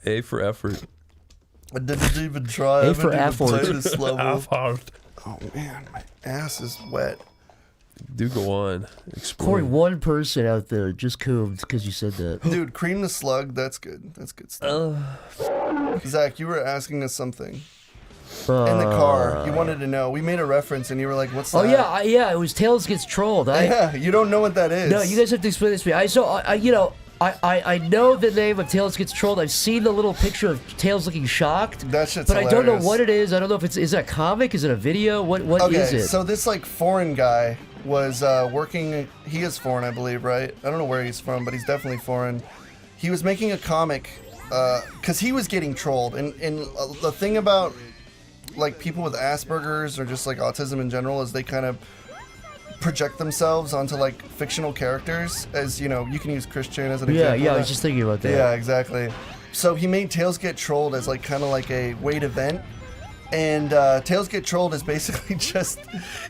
A for effort. I didn't even try. A for I haven't even effort. played this level. Hard. Oh man, my ass is wet. Do go on. Explain. Corey, one person out there just coomed because you said that. Dude, Cream the Slug, that's good. That's good stuff. Zach, you were asking us something. In the car, you wanted to know. We made a reference, and you were like, "What's that?" Oh yeah, yeah. It was Tails Gets Trolled. Yeah, you don't know what that is. No, you guys have to explain this to me. I know the name of Tails Gets Trolled. I've seen the little picture of Tails looking shocked. That shit's But hilarious. I don't know what it is. I don't know if is it a comic? Is it a video? What is it? So this like foreign guy was working. He is foreign, I believe, right? I don't know where he's from, but he's definitely foreign. He was making a comic because he was getting trolled, and the thing about like people with Asperger's or just like autism in general is they kind of project themselves onto like fictional characters. As you know, you can use Christian as an example. Yeah, I was just thinking about that. Yeah, exactly. So he made Tails Get Trolled as like kind of like a weight event, and Tails Get Trolled is basically just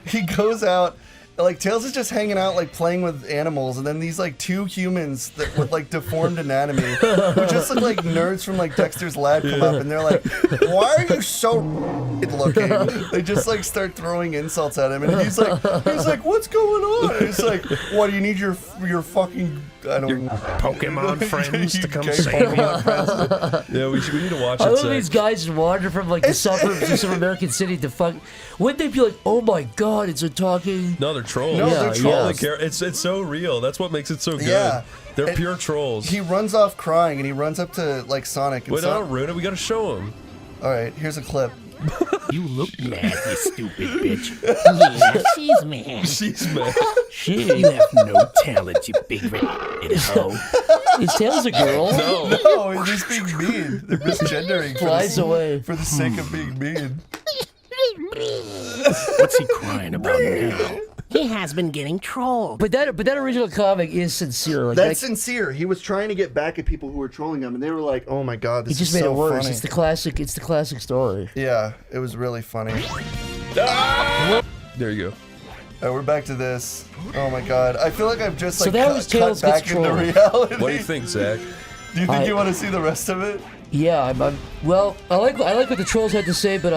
he goes out. Like, Tails is just hanging out, like, playing with animals, and then these, like, two humans that with, like, deformed anatomy, who just look like nerds from, like, Dexter's Lab come up, and they're like, why are you so looking? They just, like, start throwing insults at him, and he's like, what's going on? And it's like, what, do you need your fucking, I don't know. Pokemon friends to come save you? Yeah, we need to watch it. I love these guys wander from, like, the suburbs of some American city to fuck. Wouldn't they be like, oh my god, it's a talking... No, they're trolls. No, they're trolls. It's so real. That's what makes it so good. Yeah. They're pure trolls. He runs off crying, and he runs up to, like, Sonic. And Wait, don't ruin it. We gotta show him. Alright, here's a clip. You look mad, you stupid bitch. Yeah, she's mad. She's mad. Shit. You have no talent, you big red hoe. Is Tails a girl? No, he's just being mean. They're misgendering Flies away. for the sake of being mean. What's he crying about now? He has been getting trolled. But that original comic is sincere. Like, That's sincere. He was trying to get back at people who were trolling him, and they were like, "Oh my god, this It just is made so it worse. funny." It's the classic. It's the classic story. Yeah, it was really funny. There you go. We're back to this. Oh my god, I feel like I've just So like that was cut Tails back Gets into Trolled. reality. What do you think, Zach? Do you think you want to see the rest of it? Yeah, well, I like what the trolls had to say, but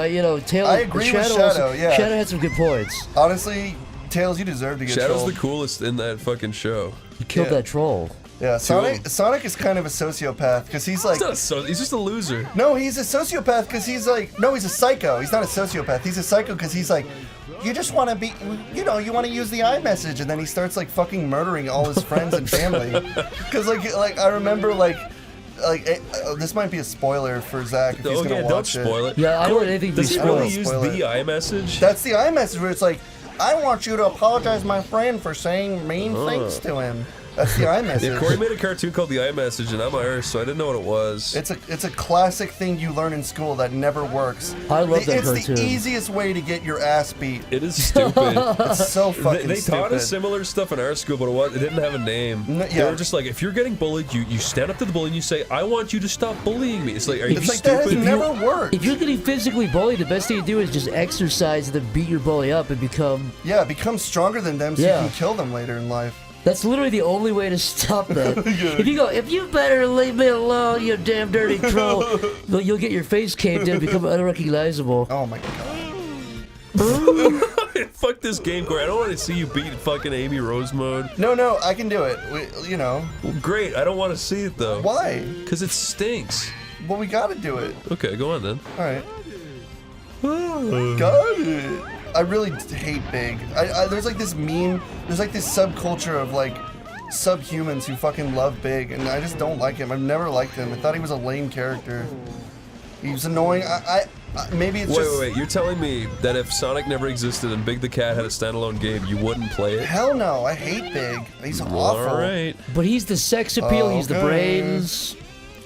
Tails. I agree with Shadow, yeah. Shadow had some good points. Honestly, Tails, you deserve to get Shadow's trolled. the coolest in that fucking show. He killed that troll. Yeah, Sonic is kind of a sociopath because he's like. He's just a loser. No, he's a sociopath because he's like. No, he's a psycho. He's not a sociopath. He's a psycho because he's like. You just want to be, you want to use the iMessage, and then he starts like fucking murdering all his friends and family. Because like I remember this might be a spoiler for Zach if he's gonna watch don't spoil it. Yeah, I don't want anything to be Does he really spoiled. use the iMessage? That's the iMessage where it's like, I want you to apologize, my friend, for saying mean things to him. That's the iMessage. Yeah, Corey made a cartoon called The iMessage, and I'm Irish, so I didn't know what it was. It's a classic thing you learn in school that never works. I love that It's cartoon. the easiest way to get your ass beat. It is stupid. It's so fucking They stupid. taught us similar stuff in our school, but it didn't have a name. They yeah. were just like, if you're getting bullied, you stand up to the bully and you say, I want you to stop bullying me. It's like, are you It's like stupid? that has never worked. If you're getting physically bullied, the best thing to do is just exercise and then beat your bully up and become. Yeah, become stronger than them so Yeah. you can kill them later in life. That's literally the only way to stop that. If you go, if you better leave me alone, you damn dirty troll, you'll get your face caved in and become unrecognizable. Oh my god. Fuck this game, Corey. I don't want to see you beat fucking Amy Rose mode. No, I can do it. Well, great. I don't want to see it though. Why? Because it stinks. Well, we gotta do it. Okay, go on then. Alright. Got it. I really hate Big. There's like this meme, there's like this subculture of like subhumans who fucking love Big, and I just don't like him. I've never liked him. I thought he was a lame character. He was annoying. Maybe it's just... Wait. You're telling me that if Sonic never existed and Big the Cat had a standalone game, you wouldn't play it? Hell no, I hate Big. He's awful. Alright. But he's the sex appeal, he's the brains.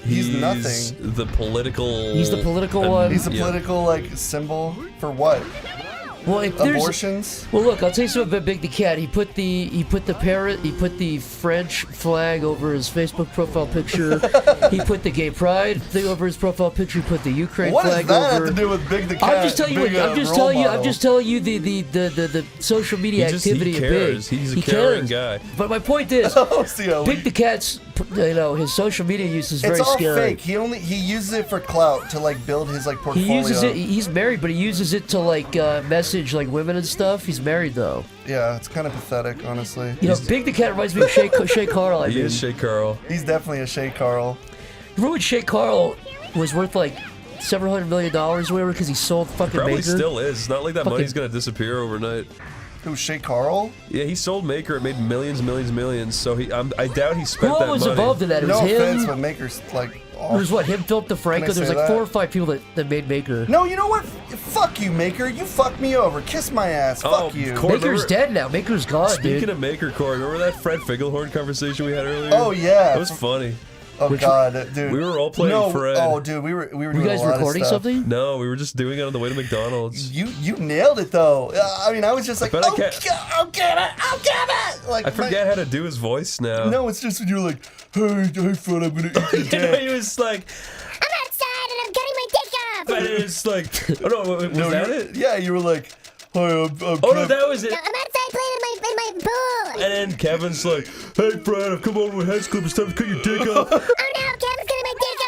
He's nothing. The political... He's the political one. He's a political, like, symbol for what? Well, if there's abortions. Well, look, I'll tell you something about Big the Cat. He put the French flag over his Facebook profile picture. He put the gay pride thing over his profile picture. He put the Ukraine what flag does that over. have to do with Big the Cat? I'm just telling you. I'm just telling you the social media activity he of cares. Big. He's a caring guy. But my point is, Big the Cat's his social media use is very It's all scary. fake. He uses it for clout to like build his like portfolio. He uses it. He's married, but he uses it to like message like women and stuff. He's married though. Yeah, it's kind of pathetic, honestly. Big the Cat reminds me of Shay Carl. He is Shay Carl. He's definitely a Shay Carl. Remember when Shay Carl was worth like several $100 million or whatever because he sold fucking Probably Maker? still is. It's not like that money's gonna disappear overnight. Who, Shay Carl? Yeah, he sold Maker. It made millions. So I doubt he spent Who that all was money. involved in that? It was No him. offense, but Maker's like. It was what, him, Philip DeFranco. Can I There's say like that? 4 or 5 people that made Maker. No, you know what? Fuck you, Maker. You fucked me over. Kiss my ass. Oh, Fuck you. Corey, Maker's dead now. Maker's gone, Speaking dude. of Maker, Corey, remember that Fred Figglehorn conversation we had earlier? Oh, yeah. It was funny. Oh God, dude. We were all playing Fred. Oh, dude, we were doing Were you guys a lot recording of stuff. something? No, we were just doing it on the way to McDonald's. You nailed it though. I mean, I was just like, bet I oh, can't- I'll get it. Like, I forget how to do his voice now. No, it's just when you're like, hey, Fred, I'm gonna eat your You know, dick. he was like, I'm outside and I'm cutting my dick off. and it's like, oh no, was No, that you- it? Yeah, you were like, hey, I'm Oh no, Kev- that was it. I'm outside playing in my pool. And then Kevin's like, hey Fred, I've come over with head clip. It's time to cut your dick off. Oh no, Kevin's cutting my dick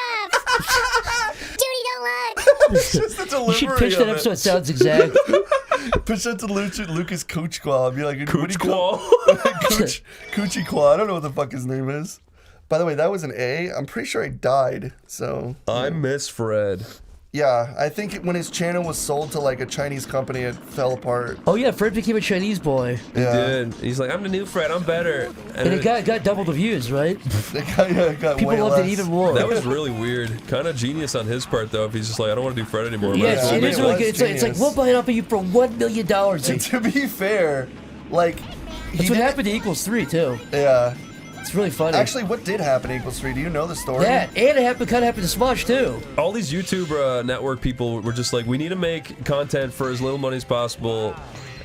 off. Judy, don't look. It's just the You delivery should pitch that of up it. so it sounds exact. Pitch that to Lucas Coochqual and be like, Cooch Qual? Qual. Coochie Qual. I don't know what the fuck his name is. By the way, that was an A. I'm pretty sure I died. So I miss Fred. yeah, I think when his channel was sold to like a Chinese company, it fell apart. Oh yeah, Fred became a Chinese boy, Yeah, Dude, he's like, I'm the new Fred. I'm better. and it got double the views, right? it got People way loved less. it even more. That was really weird. Kind of genius on his part, though. If he's just like, I don't want to do Fred anymore. Yeah, Might as well it make is it really was good. It's like genius. we'll buy it off of you for $1 million. And That's to be fair, like what happened to Equals 3 too. Yeah. It's really funny. Actually, what did happen to Equals 3? Do you know the story? that and it kind of happened to Smosh too. All these YouTube network people were just like, we need to make content for as little money as possible.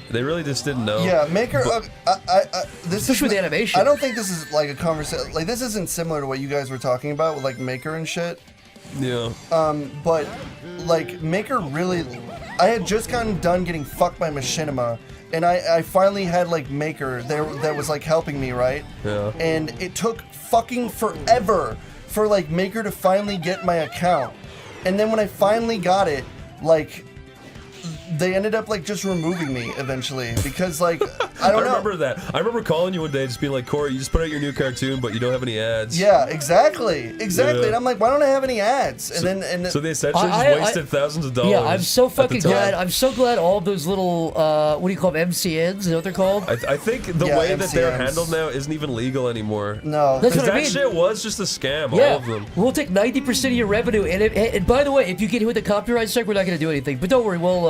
They really just didn't know. Yeah, Maker. This Especially is, with animation. I don't think this is like a conversation. Like this isn't similar to what you guys were talking about with like Maker and shit. Yeah. But like Maker really, I had just gotten done getting fucked by Machinima, and I finally had like Maker there that was like helping me, right? Yeah. And it took fucking forever for like Maker to finally get my account, and then when I finally got it, like they ended up like just removing me eventually because like I don't know. remember that. I remember calling you one day just being like, Corey, you just put out your new cartoon, but you don't have any ads. Yeah, exactly. Yeah. And I'm like, why don't I have any ads? And then So they essentially I- just wasted thousands of dollars. Yeah, I'm so at the fucking time. glad. I'm so glad all of those little what do you call them? MCNs? Is that what they're called? I think the Yeah, way that they're MCNs. handled now isn't even legal anymore. no, That's Because what I that mean. shit was just a scam, Yeah, all of them. we'll take 90% of your revenue, and by the way, if you get hit with a copyright strike, we're not gonna do anything. But don't worry, we'll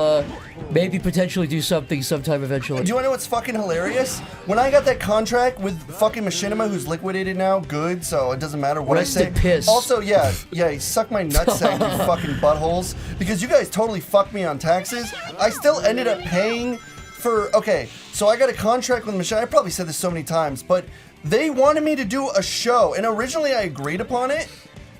maybe potentially do something sometime eventually. Do you want to know what's fucking hilarious? When I got that contract with fucking Machinima, who's liquidated now, good, so it doesn't matter what Rest I say. in piss. Also, yeah, he sucked my nutsack, you fucking buttholes, because you guys totally fucked me on taxes. I still ended up paying for, okay, so I got a contract with Machinima. I probably said this so many times, but they wanted me to do a show, and originally I agreed upon it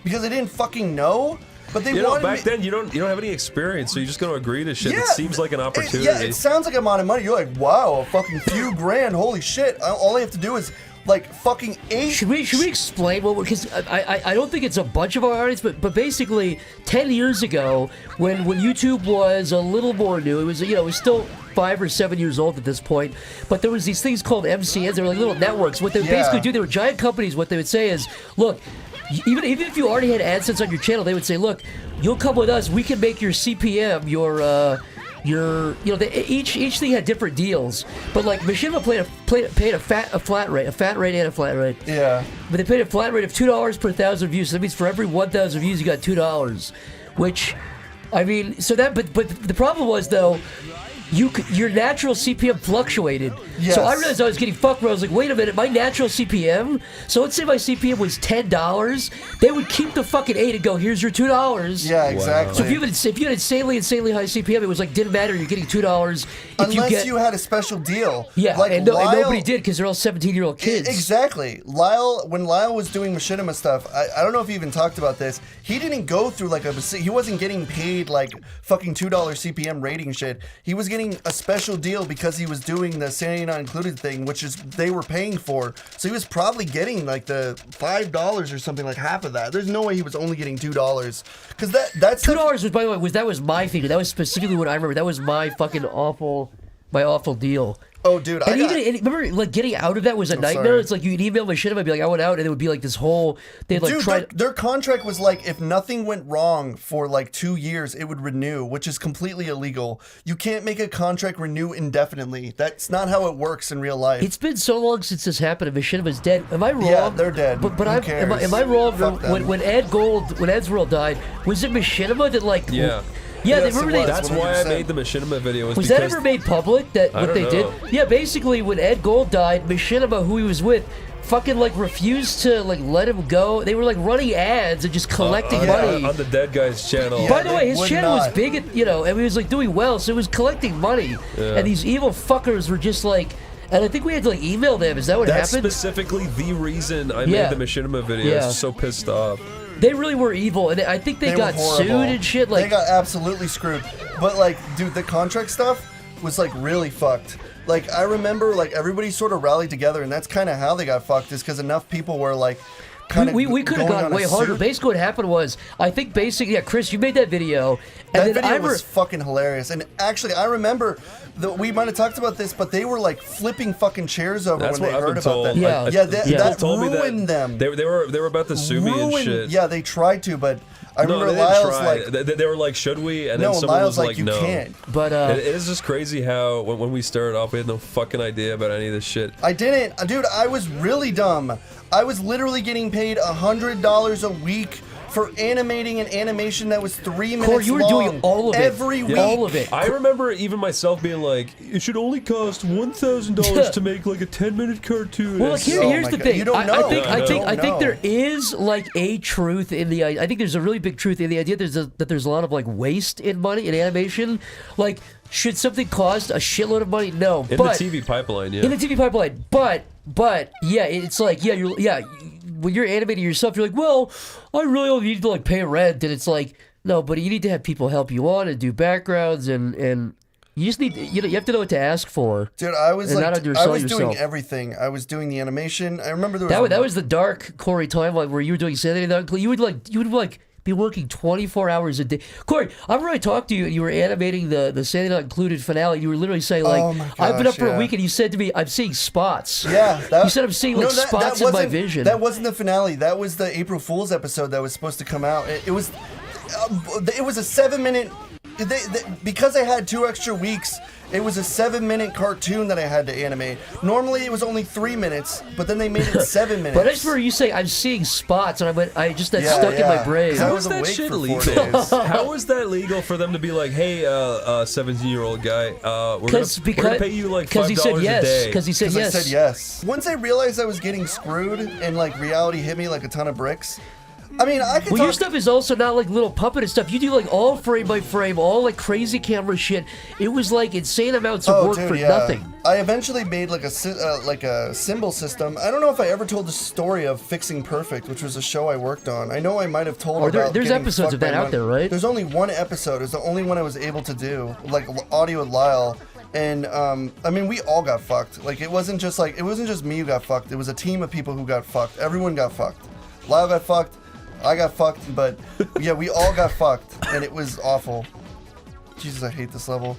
because I didn't fucking know. But they You know, wanted back me. then you don't have any experience, so you're just gonna agree to shit Yeah, that seems like an opportunity. Yeah, it sounds like I'm out of money. You're like, wow, a fucking few grand. Holy shit! All I have to do is like fucking 8. Should we explain what? Because I don't think it's a bunch of our audience, but basically 10 years ago when YouTube was a little more new, it was it was still 5 or 7 years old at this point, but there was these things called MCNs. They were like little networks. What they would Yeah. basically do, they were giant companies. What they would say is, look. Even if you already had AdSense on your channel, they would say, "Look, you'll come with us. We can make your CPM, each thing had different deals. But like Machinima paid a flat rate and a flat rate. Yeah. But they paid a flat rate of $2 per 1,000 views. So that means for every 1,000 views, you got $2. Which, I mean, so that. But the problem was though. Your natural CPM fluctuated. Yes. So I realized I was getting fucked where I was like, wait a minute, my natural CPM, so let's say my CPM was $10, they would keep the fucking 8 and go, here's your $2. Yeah, exactly. So if you had insanely high CPM, it was like, didn't matter, you're getting $2 if Unless you you had a special deal. Yeah, like and nobody did because they're all 17-year-old kids. Exactly. When Lyle was doing Machinima stuff, I don't know if he even talked about this. He didn't go through like he wasn't getting paid like fucking $2 CPM rating shit. He was getting getting a special deal because he was doing the Sanity Not Included thing, which is they were paying for. So he was probably getting like the $5 or something, like half of that. There's no way he was only getting $2 because that's $2 was, by the way, that was my figure. That was specifically what I remember. That was my fucking awful deal. Oh, dude, and remember, like, getting out of that was a nightmare. Sorry. It's like you'd email Machinima and be like, I went out, and it would be like this whole. They'd like Dude, their contract was like, if nothing went wrong for like 2 years, it would renew, which is completely illegal. You can't make a contract renew indefinitely. That's not how it works in real life. It's been so long since this happened, and Machinima's dead. Am I wrong? Yeah, they're dead. But Who cares? am I wrong? Fuck them. When Ed's World died, was it Machinima that like? Yeah. Yeah, Yes, they remember it was. That's why I 100%. made the Machinima video. Was that ever made public? That I what don't they know. did? Yeah, basically when Ed Gold died, Machinima, who he was with, fucking like refused to like let him go. They were like running ads and just collecting money. on the Dead Guy's channel. Yeah. By the way, they his would channel was not. big, and he was like doing well, so it was collecting money. Yeah. And these evil fuckers were just like, and I think we had to like email them. Is that what That's happened? specifically the reason I Yeah. made the Machinima video. Yeah. I was so pissed off. They really were evil, and I think they They got were horrible. sued and shit. Like they got absolutely screwed. But like, dude, the contract stuff was like really fucked. Like I remember, like everybody sort of rallied together, and that's kind of how they got fucked. Is because enough people were like, kind of. we could have gone way harder. Basically, what happened was, I think Chris, you made that video, and That then video was fucking hilarious. And actually, I remember that we might have talked about this, but they were like flipping fucking chairs over That's when what they I've heard been about told. that. Yeah. Yeah, Yeah. that Told me that ruined them. They were about to sue me and Ruined- shit. Yeah, they tried to, but I No, remember they didn't Lyle's try. like, They were like, should we? And no, then someone Lyle's was like, you no. can't. But It is just crazy how when we started off, we had no fucking idea about any of this shit. I didn't, dude. I was really dumb. I was literally getting paid $100 a week for animating an animation that was 3 minutes Corey, you were long doing all of it. every week. All of it. I remember even myself being like, it should only cost $1,000 to make like a 10-minute cartoon. Well, And look, Oh here's my the God. thing. You don't I know. think You don't know. there is like a truth in the. I think there's a really big truth in the idea that there's a lot of like waste in money in animation. Like, should something cost a shitload of money? No, in but the TV pipeline, yeah. in the TV pipeline. But yeah, it's like when you're animating yourself, you're like, well, I really only need to like pay rent, and it's like, no, but you need to have people help you on and do backgrounds, and you just need you have to know what to ask for. Dude, I was And like, not undersell I was doing yourself. everything. I was doing the animation. I remember there was That was the dark Corey timeline where you were doing Sanity Not Included. You would be working 24 hours a day. Corey, I remember I talked to you and you were animating the Sanity Not Included finale. You were literally saying like, Oh my I've been up gosh, for a yeah. week, and you said to me, I'm seeing spots. Yeah, You said I'm seeing like spots in my wasn't- vision. That wasn't the finale. That was the April Fool's episode that was supposed to come out. It was a 7-minute. Because I had 2 extra weeks, it was a 7-minute cartoon that I had to animate. Normally it was only 3 minutes, but then they made it 7 minutes. But I just remember you saying I'm seeing spots, and that Yeah, stuck in my yeah. brain. 'Cause I How was is that awake shit for 4 legal? days. How is that legal for them to be like, hey, 17-year-old guy, we're gonna pay you like $5 he said yes. a day? Because he said Because yes. I said yes. Once I realized I was getting screwed and like reality hit me like a ton of bricks. I mean, I could Well, your talk. stuff is also not like little puppet and stuff. You do like all frame by frame, all like crazy camera shit. It was like insane amounts of work dude, for yeah. nothing. I eventually made like a symbol system. I don't know if I ever told the story of Fixing Perfect, which was a show I worked on. I know I might have told. About there's getting episodes of fucked that by out money. there, right? There's only one episode. It's the only one I was able to do, like audio with Lyle. And I mean, we all got fucked. Like it wasn't just me who got fucked. It was a team of people who got fucked. Everyone got fucked. Lyle got fucked. I got fucked, but yeah, we all got fucked, and it was awful. Jesus, I hate this level.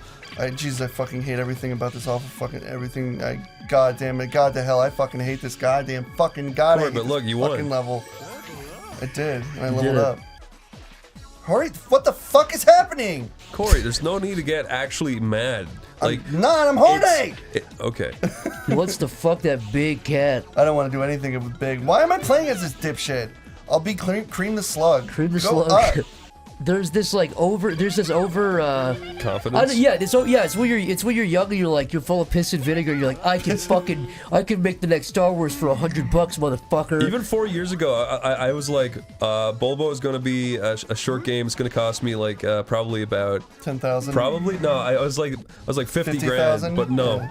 Jesus, I fucking hate everything about this awful fucking everything. God damn it, God to hell, I fucking hate this goddamn fucking Corey, I hate but this look, you fucking won. level. I did, and I did leveled it. up. Hurry, what the fuck is happening? Corey, there's no need to get actually mad. Like, I'm horny! okay. He wants to fuck that big cat. I don't want to do anything with big. Why am I playing as this dipshit? I'll be Cream the Slug. Cream the Go slug. up. There's this over. Confidence? It's when you're young and you're full of piss and vinegar. You're like, I can make the next Star Wars for $100, motherfucker. Even 4 years ago, I was like, Bulbo is going to be a short game. It's going to cost me like probably about 10,000. Probably no. I was like 50 grand, 50,000? but no.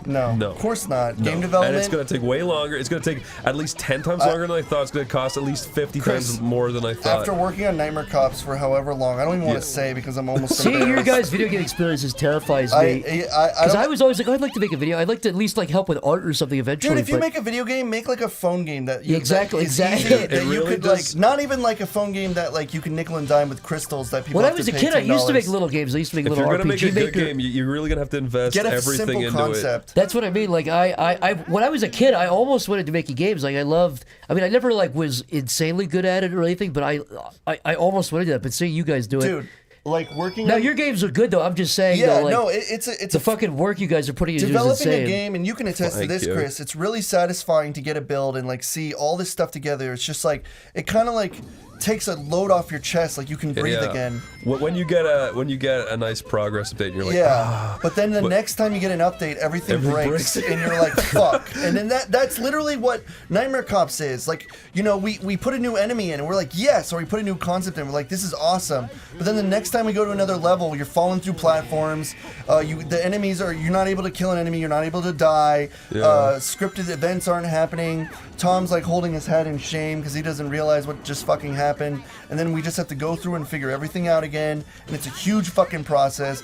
No, No. of course not. No. Game development. And it's going to take way longer. It's going to take at least 10 times longer than I thought. It's going to cost at least 50 Chris, times more than I thought. After working on Nightmare Cops for however long, I don't even want to say because I'm almost Seeing your embarrassed. guys' video game experiences terrifies me. Because don't- I was always like, I'd like to make a video. I'd like to at least like help with art or something eventually. Dude, if you but- make a video game, make like a phone game that you, Exactly, that is exactly. easy, that It you really could does- like, not even like a phone game that like you can nickel and dime with crystals that people. when I have was to a pay kid, I used to make $10. little games. I used to make if little you're going to RPG make a good maker. game, you're really going to have to invest Get a everything simple into concept. it. That's what I mean. Like I when I was a kid, I almost wanted to make games. Like I loved. I mean, I never like was insanely good at it or anything, but I almost wanted to do that. But seeing you guys do it, Dude, like working. now on, your games are good though. I'm just saying. yeah, though, like, no, it's the fucking work you guys are putting into is developing insane. a game, and you can attest to Thank this, you. Chris. It's really satisfying to get a build and like see all this stuff together. It's just like it kind of like takes a load off your chest, like you can breathe Yeah. again. When you get a nice progress update, and you're like, Yeah, but then the next time you get an update, everything breaks, and you're like, fuck. And then that's literally what Nightmare Cops is. Like, you know, we put a new enemy in, and we're like, yes, or we put a new concept in, and we're like, this is awesome. But then the next time we go to another level, you're falling through platforms. The enemies are, you're not able to kill an enemy, you're not able to die. Yeah. Scripted events aren't happening. Tom's like holding his head in shame because he doesn't realize what just fucking happened. And then we just have to go through and figure everything out again. And it's a huge fucking process.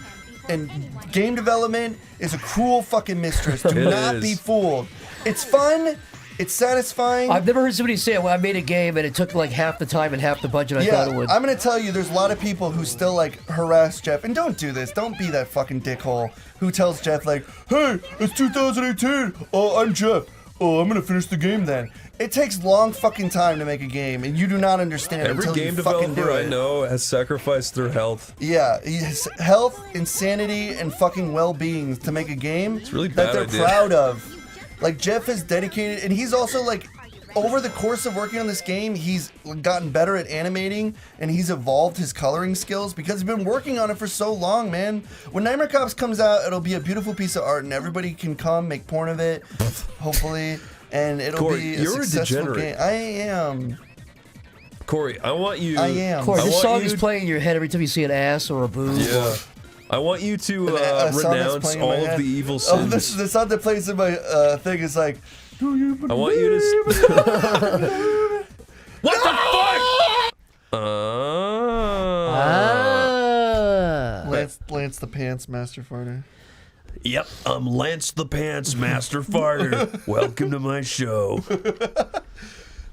And game development is a cruel fucking mistress. Do It not is. be fooled. It's fun. It's satisfying. I've never heard somebody say, well, I made a game and it took like half the time and half the budget I thought it would. I'm gonna tell you, there's a lot of people who still like harass Jeff, and don't do this. Don't be that fucking dickhole who tells Jeff like, "Hey, it's 2018. Oh, I'm Jeff. Oh, I'm gonna finish the game then." It takes long fucking time to make a game, and you do not understand it every until game you fucking do developer I it. know has sacrificed their health. Yeah, his health, insanity, and fucking well-being to make a game really that bad they're idea. proud of. Like Jeff is dedicated, and he's also like, over the course of working on this game, he's gotten better at animating, and he's evolved his coloring skills because he's been working on it for so long, man. When Nightmare Cops comes out, it'll be a beautiful piece of art, and everybody can come make porn of it, hopefully, and it'll Corey, be a you're a successful degenerate. game. I am. Corey, I want you. I am. Corey, I this want song you- is playing in your head every time you see an ass or a boob. Yeah. I want you to A song that's renounce playing in all my of head. the evil Oh, sins. the song that plays in my thing is like, "Do you I want you to. What the fuck? Ah. Lance the Pants Master Farter." Yep, I'm Lance the Pants Master Farter. Welcome to my show.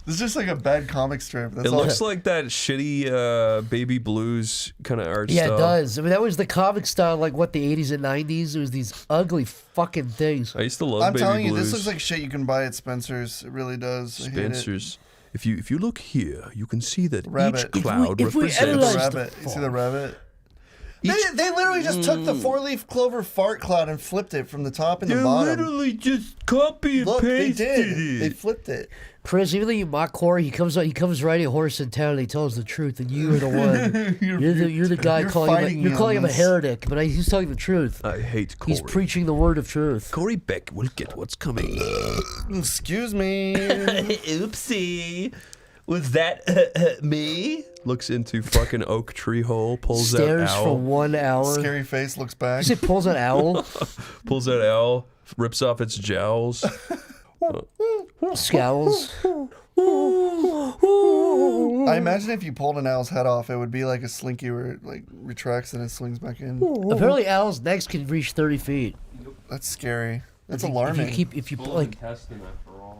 This is just like a bad comic strip. That's It all. looks like that shitty baby blues kind of art Yeah, style. it does. I mean, that was the comic style, like what, the 80s and 90s? It was these ugly fucking things. I used to love I'm baby telling you, blues. this looks like shit you can buy at Spencer's. It really does. I hate it. Spencer's. If you look here, you can see that Rabbit. each cloud if we The represents. analyze- rabbit. You see the rabbit? They literally just took the four-leaf clover fart cloud and flipped it from the top and the bottom. just copy and Look, they did. They flipped it. Chris, even though you mock Corey, he comes riding a horse in town and he tells the truth, and you are the one. you're the guy you're calling him. fighting You're me calling on him a this. heretic, but he's telling the truth. I hate Corey. He's preaching the word of truth. Corey Beck will get what's coming. Excuse me. Oopsie. Was that me? Looks into fucking oak tree hole, pulls Stares out for owl, 1 hour. Scary face looks back. You say pulls an owl? pulls out owl, rips off its jowls. Scowls. I imagine if you pulled an owl's head off, it would be like a slinky where it like retracts and it swings back in. Apparently, owls' necks can reach 30 feet. That's scary. That's If alarming. you like,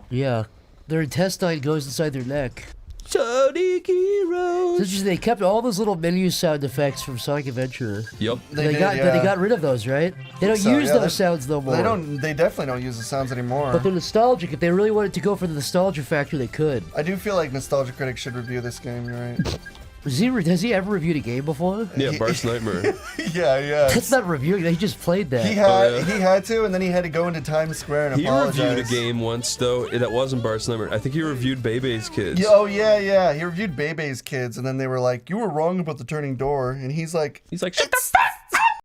yeah, their intestine goes inside their neck. Sonic Heroes. So it's just, they kept all those little menu sound effects from Sonic Adventure. Yep. They did, got yeah. they got rid of those, right? They don't So, use yeah, those they- sounds no more. They don't. They definitely don't use the sounds anymore. But they're nostalgic. If they really wanted to go for the nostalgia factor, they could. I do feel like Nostalgia Critic should review this game. You're right. Has he ever reviewed a game before? Yeah, Bart's Nightmare. yeah. That's not reviewing. He just played that. He had yeah. he had to, and then he had to go into Times Square and He apologize. reviewed a game once, though. That wasn't Bart's Nightmare. I think he reviewed Bebe's Kids. Yeah, oh yeah. He reviewed Bebe's Kids, and then they were like, "You were wrong about the turning door," and he's like, He's like, shut the fuck!